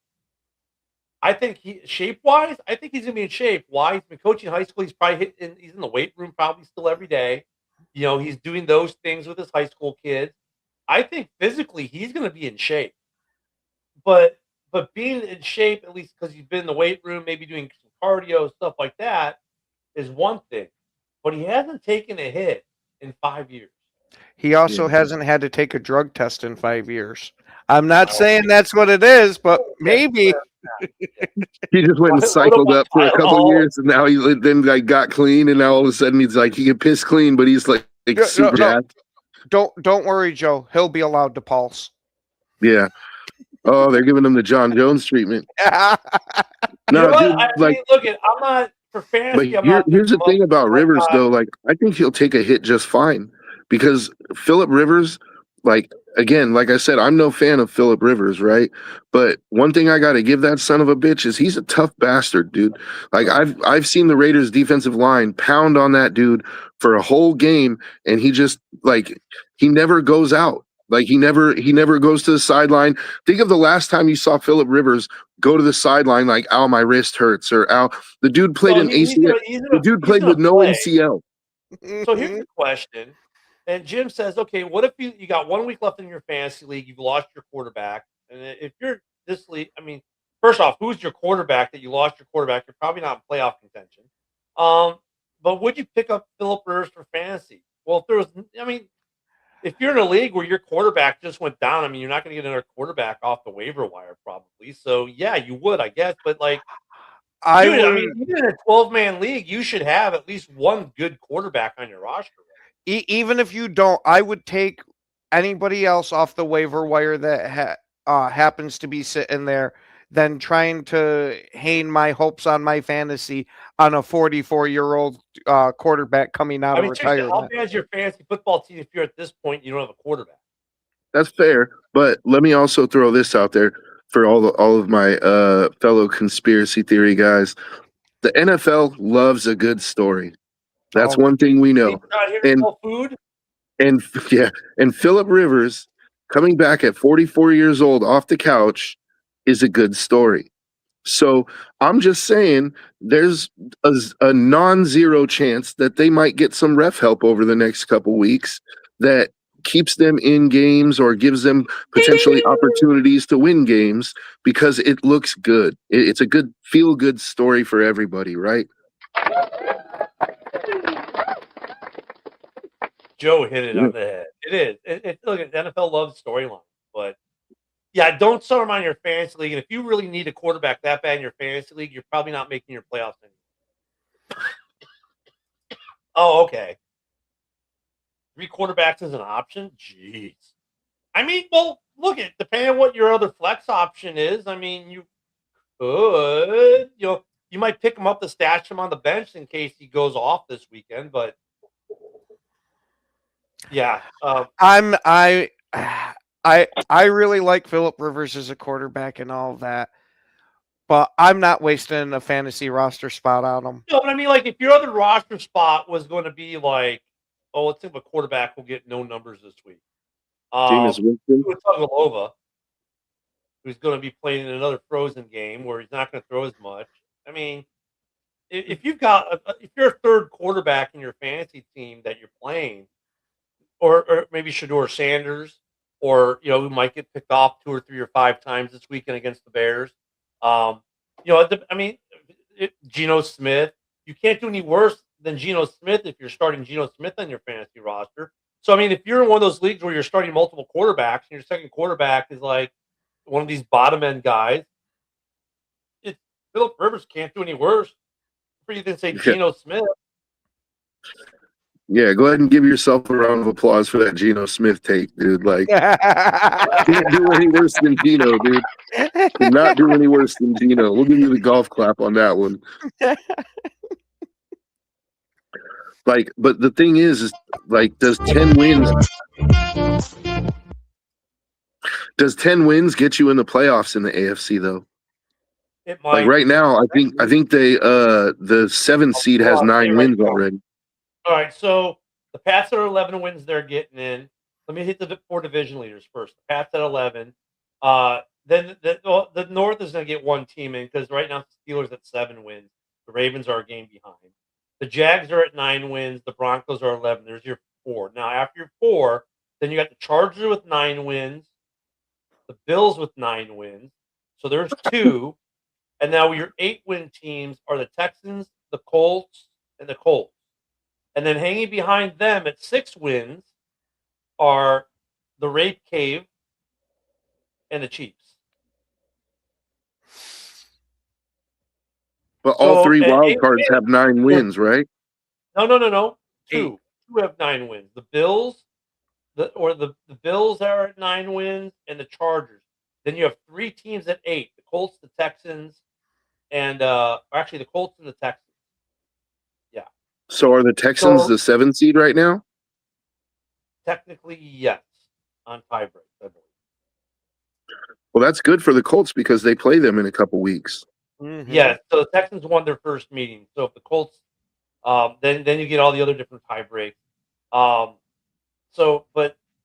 I think shape-wise, I think he's gonna be in shape. Why? He's been coaching high school. He's probably he's in the weight room probably still every day. He's doing those things with his high school kids. I think physically he's gonna be in shape. But being in shape, at least because he's been in the weight room, maybe doing some cardio, stuff like that, is one thing. But he hasn't taken a hit in 5 years. He also hasn't had to take a drug test in 5 years. I'm not saying that's what it is, but maybe. He just went and cycled up for a couple of years, and now he then got clean, and now all of a sudden he's like he can piss clean, but he's like super jacked. Don't worry, Joe. He'll be allowed to pulse. Yeah. Oh, they're giving him the John Jones treatment. No, dude, look, I'm not for fantasy. But here's the thing about Rivers, though. Like, I think he'll take a hit just fine because Philip Rivers, like, again, like I said, I'm no fan of Philip Rivers, right? But one thing I got to give that son of a bitch is he's a tough bastard, dude. Like, I've seen the Raiders defensive line pound on that dude for a whole game, and he just he never goes out. Like he never goes to the sideline. Think of the last time you saw Philip Rivers go to the sideline like, "Ow, my wrist hurts," or "Ow." The dude played an ACL. The dude played with no ACL. So here's the question. And Jim says, okay, what if you got 1 week left in your fantasy league, you've lost your quarterback, and if you're this league, I mean, first off, who's your quarterback that you lost your quarterback? You're probably not in playoff contention. But would you pick up Philip Rivers for fantasy? Well, if you're in a league where your quarterback just went down, I mean, you're not going to get another quarterback off the waiver wire probably. So yeah, you would, I guess. But even in a 12-man league, you should have at least one good quarterback on your roster. Even if you don't, I would take anybody else off the waiver wire that happens to be sitting there than trying to hang my hopes on my fantasy on a 44-year-old quarterback coming out of retirement. How bad is your fantasy football team if you're at this point you don't have a quarterback? That's fair, but let me also throw this out there for all of my fellow conspiracy theory guys. The NFL loves a good story. That's one thing we know. And Philip Rivers coming back at 44 years old off the couch is a good story. So I'm just saying there's a non-zero chance that they might get some ref help over the next couple weeks that keeps them in games or gives them potentially opportunities to win games because it looks good. It's a good feel-good story for everybody, right? Joe hit it on the head. It is. Look, the NFL loves storylines, but yeah, don't start them on your fantasy league. And if you really need a quarterback that bad in your fantasy league, you're probably not making your playoffs anymore. Oh, okay. 3 quarterbacks is an option? Jeez. I mean, well, look at depending on what your other flex option is. I mean, you could, you might pick him up to stash him on the bench in case he goes off this weekend. But yeah, I really like Philip Rivers as a quarterback and all that, but I'm not wasting a fantasy roster spot on him. no, but I mean, like if your other roster spot was going to be like, oh, let's think of a quarterback will get no numbers this week. Jameis Winston. Tagovailoa, who's going to be playing in another Frozen game where he's not going to throw as much. I mean, if you've got if you're a third quarterback in your fantasy team that you're playing, or maybe Shador Sanders, or who might get picked off 2 or 3 or 5 times this weekend against the Bears. I mean, Geno Smith. You can't do any worse than Geno Smith if you're starting Geno Smith on your fantasy roster. So I mean, if you're in one of those leagues where you're starting multiple quarterbacks and your second quarterback is like one of these bottom end guys, Philip Rivers can't do any worse. For you than say Geno Smith. Yeah, go ahead and give yourself a round of applause for that Geno Smith take, dude. Like, can't do any worse than Geno, dude. Cannot do any worse than Geno. We'll give you the golf clap on that one. Like, but the thing is like, does 10 wins get you in the playoffs in the AFC though? It might. Like right now, I think they the 7th seed has 9 wins already. All right, so the Pats are 11 wins they're getting in. Let me hit the 4 division leaders first. The Pats at 11. Then the North is going to get 1 team in because right now the Steelers at 7 wins. The Ravens are a game behind. The Jags are at 9 wins. The Broncos are 11. There's your 4. Now after your 4, then you got the Chargers with 9 wins. The Bills with 9 wins. So there's 2. And now your 8-win teams are the Texans, the Colts, and the Colts. And then hanging behind them at 6 wins are the Rape Cave and the Chiefs. But all 3 wild cards have 9 wins, right? No. 2 have 9 wins. The Bills, the Bills are at 9 wins, and the Chargers. Then you have 3 teams at 8: the Colts, the Texans, and actually the Colts and the Texans. Yeah. So are the Texans the 7 seed right now? Technically, yes, on tiebreak, I believe. Well, that's good for the Colts because they play them in a couple weeks. Mm-hmm. Yeah, so the Texans won their first meeting. So if the Colts, then you get all the other different tie breaks. But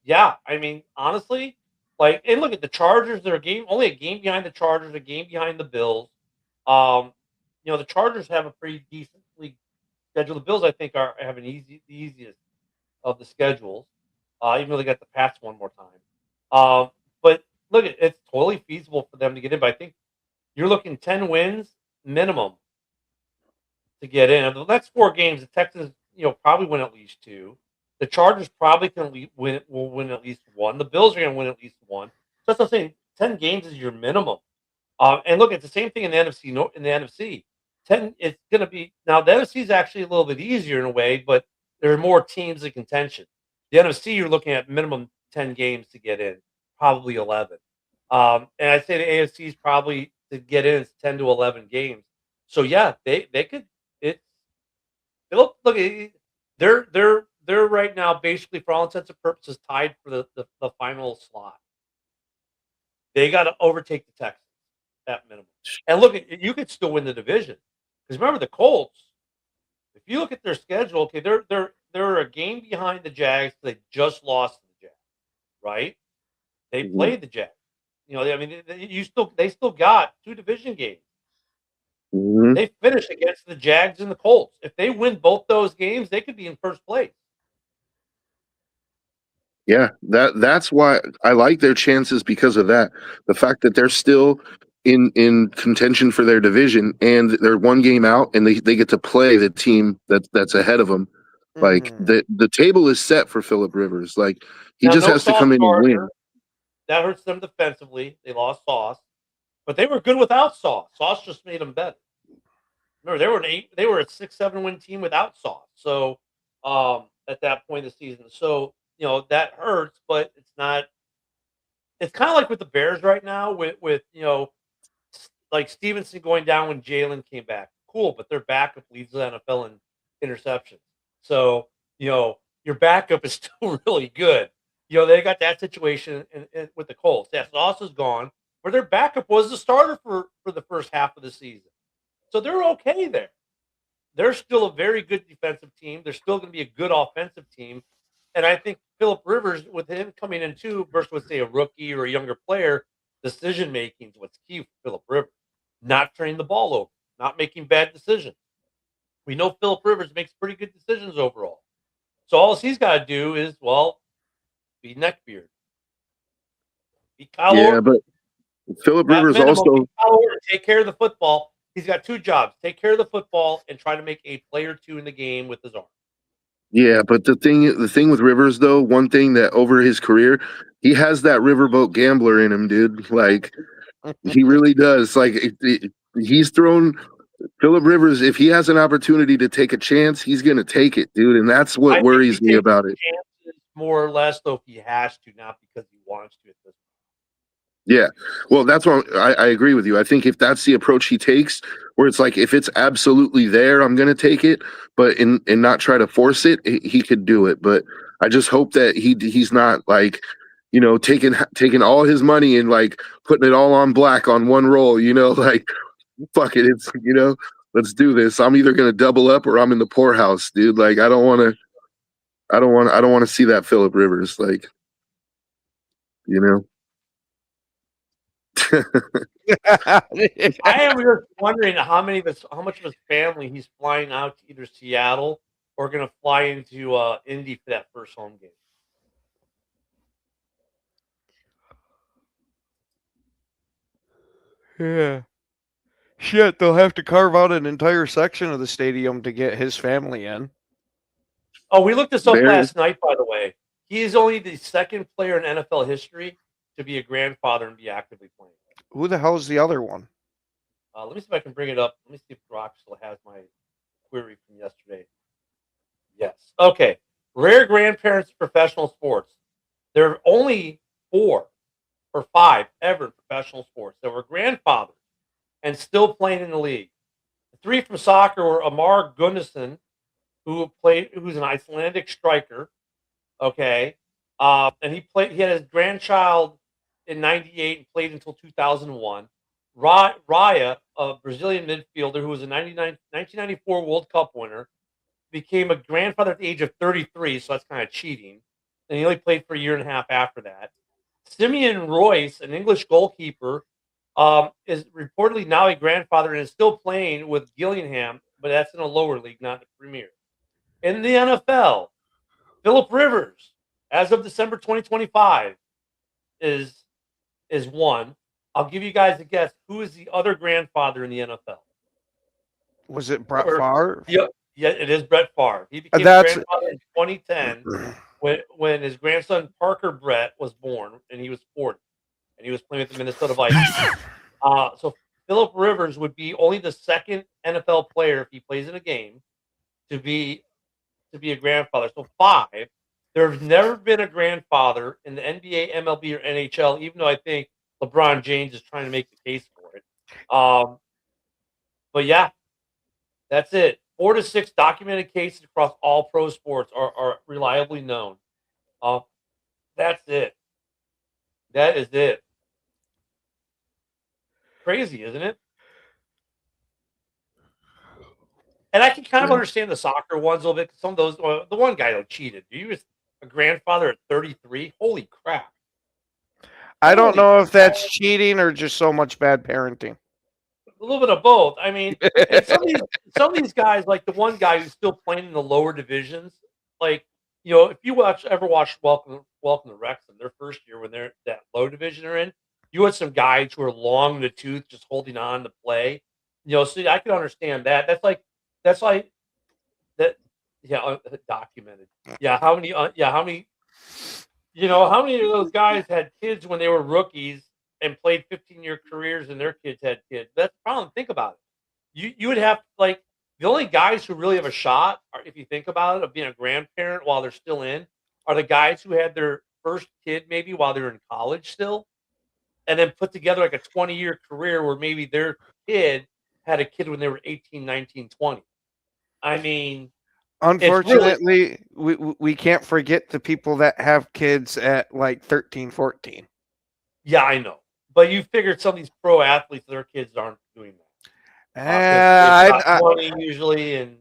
yeah, I mean, honestly, like, and look at the Chargers. They're only a game behind the Chargers, a game behind the Bills. The Chargers have a pretty decently schedule. The Bills, I think, have the easiest of the schedules. Even though they got the Pats one more time. But look, it's totally feasible for them to get in. But I think you're looking 10 wins minimum to get in. Of the next 4 games, the Texans, probably win at least 2. The Chargers probably will win at least 1. The Bills are going to win at least 1. So that's what I'm saying. 10 games is your minimum. And look, it's the same thing in the NFC. In the NFC, 10. It's going to be now. The NFC is actually a little bit easier in a way, but there are more teams in contention. The NFC, you're looking at minimum 10 games to get in, probably 11. And I'd say the AFC is probably to get in, it's 10 to 11 games. So yeah, they could. Look, they're right now basically for all intents and purposes tied for the final slot. They got to overtake the Texans at minimum. And look, you could still win the division because remember the Colts. If you look at their schedule, okay, they're a game behind the Jags. They just lost to the Jags, right? They played the Jags. They still got 2 division games. Mhm. They finished against the Jags and the Colts. If they win both those games, they could be in first place. Yeah, that's why I like their chances because of that. The fact that they're still in contention for their division and they're one game out and they get to play the team that's ahead of them. Like Mhm. the table is set for Philip Rivers. Like he Now, just no has to Sauce come in and Gardner. win. That hurts them defensively. They lost Sauce, but they were good without Sauce. Sauce just made them better. Remember, they were a 6-7 win team without Sauce. So at that point in the season, so that hurts, but it's not. It's kind of like with the Bears right now, with like Stevenson going down when Jalen came back. Cool, but their backup leads the NFL in interceptions. So your backup is still really good. They got that situation with the Colts. Yeah, Sauce is gone, but their backup was the starter for the first half of the season. So they're okay there. They're still a very good defensive team. They're still going to be a good offensive team. And I think Philip Rivers, with him coming in too, versus let's say a rookie or a younger player, decision making is what's key for Philip Rivers. Not turning the ball over, not making bad decisions. We know Philip Rivers makes pretty good decisions overall. So all he's got to do is, be neckbeard. Be Kyle Yeah, Orton. but Philip At Rivers minimum, be also Kyle Orton. Take care of the football. He's got two jobs: take care of the football and try to make a play or two in the game with his arm. yeah, but the thing with Rivers though, one thing that over his career, he has that riverboat gambler in him, dude. Like he really does. Like he's thrown Philip Rivers, if he has an opportunity to take a chance, he's gonna take it, dude. And that's what I think he worries me takes about it. chances more or less, though, if he has to, not because he wants to. At this Yeah. Well, that's what I agree with you. I think if that's the approach he takes, where it's like if it's absolutely there, I'm gonna take it, but and not try to force it, he could do it. But I just hope that he's not like, taking all his money and like putting it all on black on one roll, like fuck it, let's do this. I'm either gonna double up or I'm in the poorhouse, dude. Like I don't want to see that Philip Rivers, like, you know. I am just wondering how much of his family he's flying out to either Seattle or going to fly into Indy for that first home game. Yeah. Shit, they'll have to carve out an entire section of the stadium to get his family in. Oh, we looked this up Very last night, by the way. He is only the second player in NFL history to be a grandfather and be actively playing. Who the hell is the other one? Let me see if I can bring it up. Let me see if Brock still has my query from yesterday. Yes. Okay. Rare grandparents in professional sports. There are only 4 or 5 ever in professional sports that were grandfathers and still playing in the league. The 3 from soccer were Amar Gunnarsson, who's an Icelandic striker. Okay. And he had his grandchild in 98 and played until 2001. Raya, a Brazilian midfielder who was a 1994 World Cup winner, became a grandfather at the age of 33, so that's kind of cheating. And he only played for a year and a half after that. Simeon Royce, an English goalkeeper, is reportedly now a grandfather and is still playing with Gillingham, but that's in a lower league, not the Premier. In the NFL, Philip Rivers, as of December 2025, is one. I'll give you guys a guess. Who is the other grandfather in the NFL? Was it Brett Or- Favre? Yeah, it is Brett Favre. He became a That's- grandfather in 2010 when his grandson Parker Brett was born, and he was 40, and he was playing with the Minnesota Vikings. So Philip Rivers would be only the second NFL player, if he plays in a game, to be a grandfather. So 5. There's never been a grandfather in the NBA, MLB, or NHL, even though I think LeBron James is trying to make the case for it. But yeah, that's it. 4 to 6 documented cases across all pro sports are reliably known. That's it. That is it. Crazy, isn't it? And I can kind of understand the soccer ones a little bit. Some of those, the one guy that cheated. He was a grandfather at 33. Holy crap! I don't Holy know if crap. that's cheating or just so much bad parenting. little bit of both. I mean, and some of these guys, like the one guy who's still playing in the lower divisions, like if you ever watch Welcome to Wrexham, their first year when they're that low division they're in, you had some guys who are long in the tooth, just holding on to play. So I can understand that. That's like that. Yeah, documented. Yeah, how many? How many? How many of those guys had kids when they were rookies and played 15-year careers, and their kids had kids? That's the problem. Think about it. You would have like the only guys who really have a shot, if you think about it, of being a grandparent while they're still in, are the guys who had their first kid maybe while they're in college still, and then put together like a 20-year career where maybe their kid had a kid when they were 18, 19, 20. I mean, unfortunately, we can't forget the people that have kids at like 13, 14. Yeah, I know. But you figured some of these pro athletes, their kids aren't doing that. I money usually, and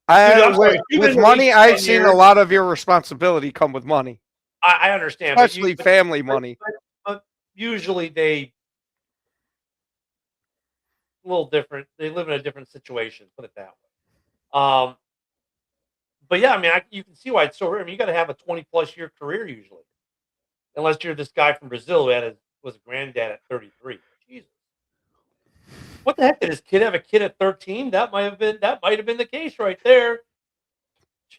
with money, I've seen a lot of irresponsibility come with money. I understand, especially family money. But usually they a little different. They live in a different situation. Put it that way. But yeah, I mean, you can see why it's so. I mean, you got to have a 20+ year career usually, unless you're this guy from Brazil who was a granddad at 33. Jesus, what the heck? Did his kid have a kid at 13? That might have been the case right there.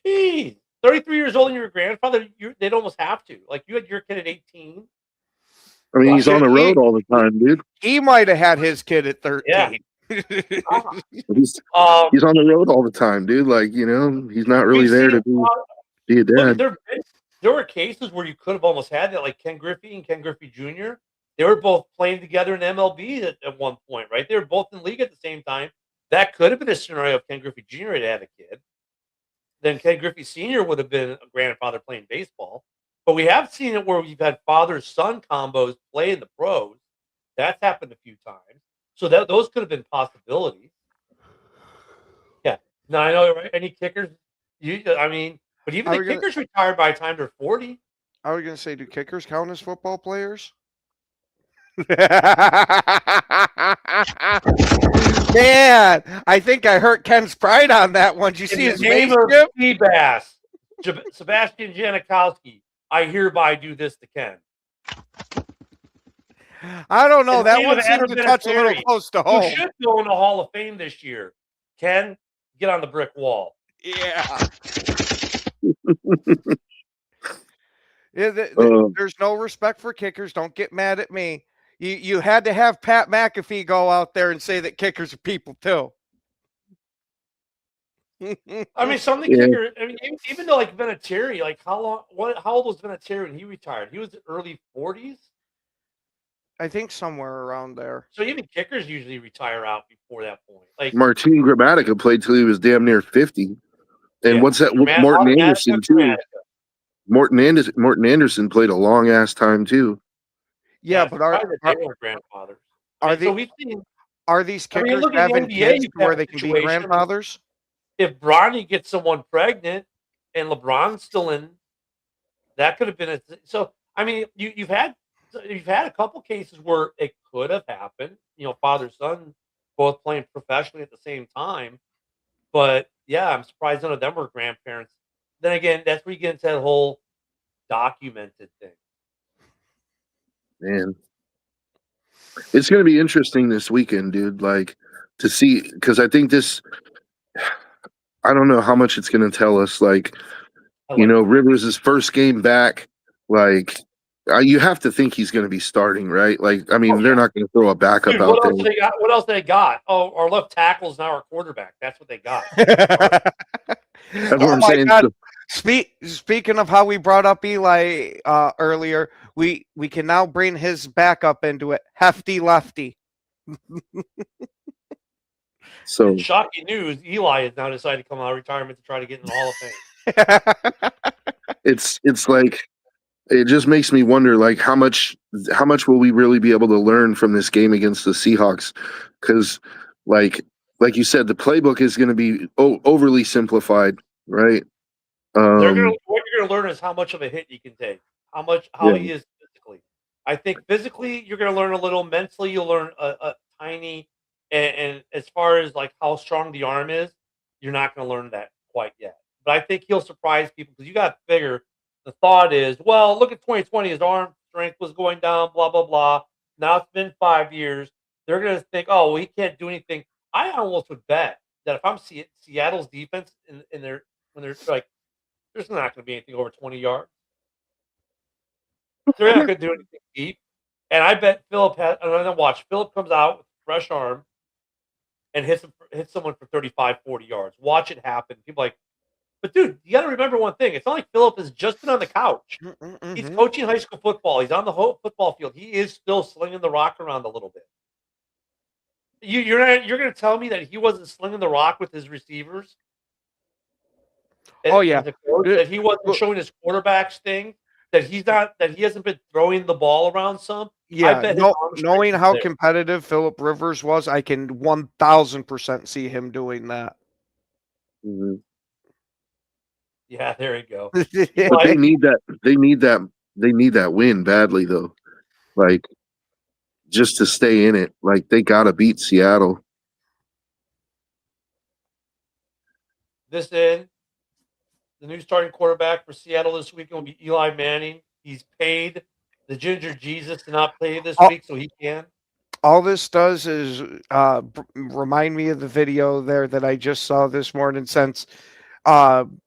Jeez, 33 years old and you're a grandfather. They'd almost have to. Like you had your kid at 18. I mean, he's on the road all the time, dude. He might have had his kid at 13. Yeah. He's on the road all the time, dude. Like, he's not really there to be a dad. There were cases where you could have almost had that, like Ken Griffey and Ken Griffey Jr. They were both playing together in MLB at one point, right? They were both in the league at the same time. That could have been a scenario if Ken Griffey Jr. had had a kid. Then Ken Griffey Sr. would have been a grandfather playing baseball. But we have seen it where we've had father-son combos play in the pros. That's happened a few times. So those could have been possibilities. Yeah. Now I know, right? Any kickers? But even the kickers retire by the time they're 40. I was going to say, do kickers count as football players? Man, I think I hurt Ken's pride on that one. Did you see his name? Seabass, Sebastian Janikowski. I hereby do this to Ken. I don't know. That one seemed to touch a little close to home. You should go in the Hall of Fame this year. Ken, get on the brick wall. Yeah. There's no respect for kickers. Don't get mad at me. You had to have Pat McAfee go out there and say that kickers are people too. I mean, some of the kickers. I mean, even though like Vinatieri, like how old was Vinatieri when he retired? He was in early 40s. I think somewhere around there. So even kickers usually retire out before that point. Like Martin Gramatica played till he was damn near 50. And what's that? Morton Anderson too. Morton Anderson played a long ass time too. Yeah, but are grandfathers? Are these kickers having kids where they can be grandfathers? If Bronny gets someone pregnant and LeBron's still in, that could have been so. I mean, you've had a couple cases where it could have happened. Father son both playing professionally at the same time. But yeah, I'm surprised none of them were grandparents. Then again, that's where you get into that whole documented thing. Man, it's going to be interesting this weekend, dude. Like to see, because I think I don't know how much it's going to tell us. Like, Rivers' first game back. Like, you have to think he's going to be starting, right? Like, I mean, they're not going to throw a backup out there. What else they got? Oh, our left tackle is now our quarterback. That's what they got. That's what I'm saying. God. Speaking of how we brought up Eli earlier, we can now bring his backup into it. Hefty lefty. So shocking news: Eli has now decided to come out of retirement to try to get in the Hall of Fame. It's like it just makes me wonder, like how much will we really be able to learn from this game against the Seahawks? Because like you said, the playbook is going to be overly simplified, right? What you're going to learn is how much of a hit you can take, how he is physically. I think physically you're going to learn a little. Mentally, you'll learn a tiny And as far as like how strong the arm is, you're not going to learn that quite yet. But I think he'll surprise people because you got to figure the thought is, well, look at 2020, his arm strength was going down, blah blah blah. Now it's been 5 years. They're going to think, oh, well, he can't do anything. I almost would bet that if I'm Seattle's defense in their when they're like, there's not going to be anything over 20 yards. They're not going to do anything deep. And I bet Philip has. And then watch Philip comes out with a fresh arm and hits someone for 35, 40 yards. Watch it happen. People are like, but dude, you got to remember one thing. It's not like Philip has just been on the couch. He's coaching high school football. He's on the whole football field. He is still slinging the rock around a little bit. You're going to tell me that he wasn't slinging the rock with his receivers? Oh yeah, that he wasn't showing his quarterbacks thing. That he hasn't been throwing the ball around some. Yeah, knowing how competitive Philip Rivers was, I can 1000% see him doing that. Mm-hmm. Yeah, there you go. But they need that. They need that win badly, though. Like, just to stay in it. Like, they gotta beat Seattle. The new starting quarterback for Seattle this week will be Eli Manning. He's paid the Ginger Jesus to not play this week, so he can. All this does is remind me of the video there that I just saw this morning. Since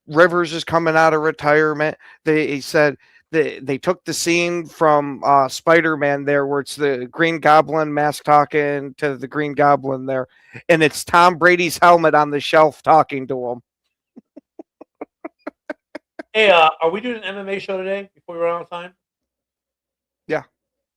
Rivers is coming out of retirement, they said they took the scene from Spider-Man there, where it's the Green Goblin mask talking to the Green Goblin there, and it's Tom Brady's helmet on the shelf talking to him. Hey, are we doing an MMA show today before we run out of time? Yeah.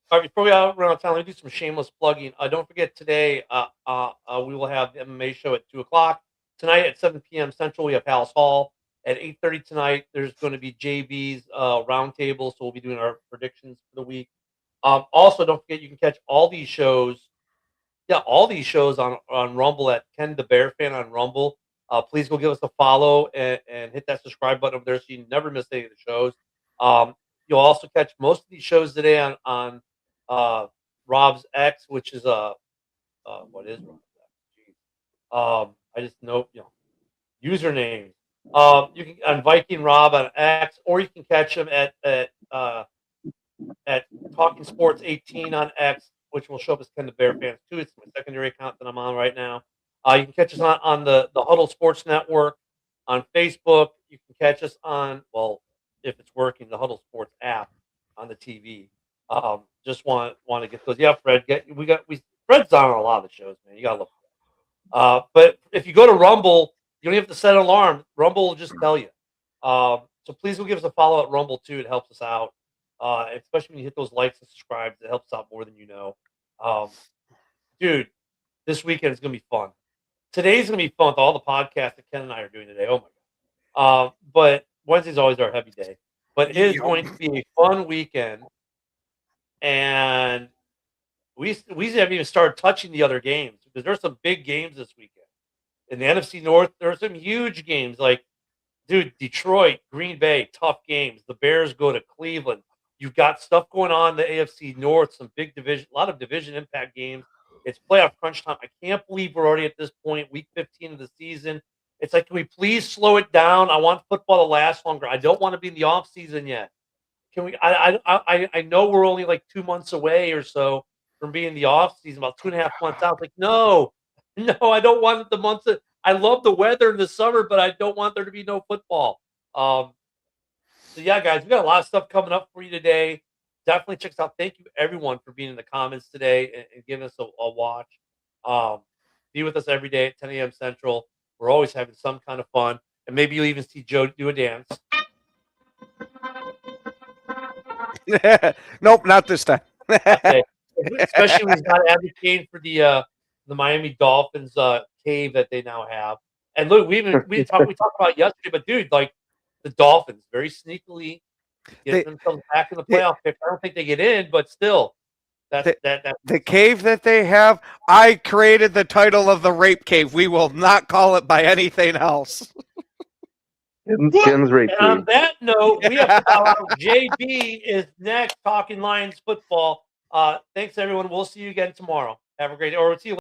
All right, before we run out of time, let me do some shameless plugging. Don't forget today, we will have the MMA show at 2 o'clock. Tonight at 7 p.m. Central, we have Palace Hall. At 8:30 tonight, there's going to be JB's roundtable, so we'll be doing our predictions for the week. Also, don't forget you can catch all these shows. Yeah, all these shows on Rumble at Ken the Bear Fan on Rumble. Please go give us a follow and hit that subscribe button over there so you never miss any of the shows. You'll also catch most of these shows today on Rob's X, which is what is Rob's X? I just know username. You can on Viking Rob on X, or you can catch him at Talking Sports 18 on X, which will show up as Ken the Bear Fans too. It's my secondary account that I'm on right now. You can catch us on the Huddle Sports Network on Facebook. You can catch us on, well, if it's working, the Huddle Sports app on the TV. Just want to get those. Yeah, Fred, Fred's on a lot of the shows, man. You gotta look. But if you go to Rumble, you don't have to set an alarm. Rumble will just tell you. So please go give us a follow at Rumble too. It helps us out, especially when you hit those likes and subscribes. It helps out more than you know. Dude, this weekend is gonna be fun. Today's going to be fun with all the podcasts that Ken and I are doing today. Oh, my God. But Wednesday's always our heavy day. But it is going to be a fun weekend. And we haven't even started touching the other games because there's some big games this weekend. In the NFC North, there are some huge games like, dude, Detroit, Green Bay, tough games. The Bears go to Cleveland. You've got stuff going on in the AFC North, some big division, a lot of division impact games. It's playoff crunch time. I can't believe we're already at this point, week 15 of the season. It's like, can we please slow it down? I want football to last longer. I don't want to be in the off season yet. Can we? I know we're only like 2 months away or so from being in the off season, about 2.5 months out. Like, no, I don't want the months. I love the weather in the summer, but I don't want there to be no football. So yeah, guys, we got a lot of stuff coming up for you today. Definitely check us out. Thank you, everyone, for being in the comments today and giving us a watch. Be with us every day at 10 a.m. Central. We're always having some kind of fun. And maybe you'll even see Joe do a dance. Nope, not this time. Okay. Especially when he's not advocating for the Miami Dolphins cave that they now have. And look, we talked about it yesterday, but dude, like the Dolphins very sneakily get themselves back in the playoff pick. I don't think they get in, but still, that's the cave that they have. I created the title of the rape cave. We will not call it by anything else. Ken's rape and cave. on that note, we have to bow out. JB is next, talking Lions football. Thanks everyone. We'll see you again tomorrow. Have a great day. Or we'll see you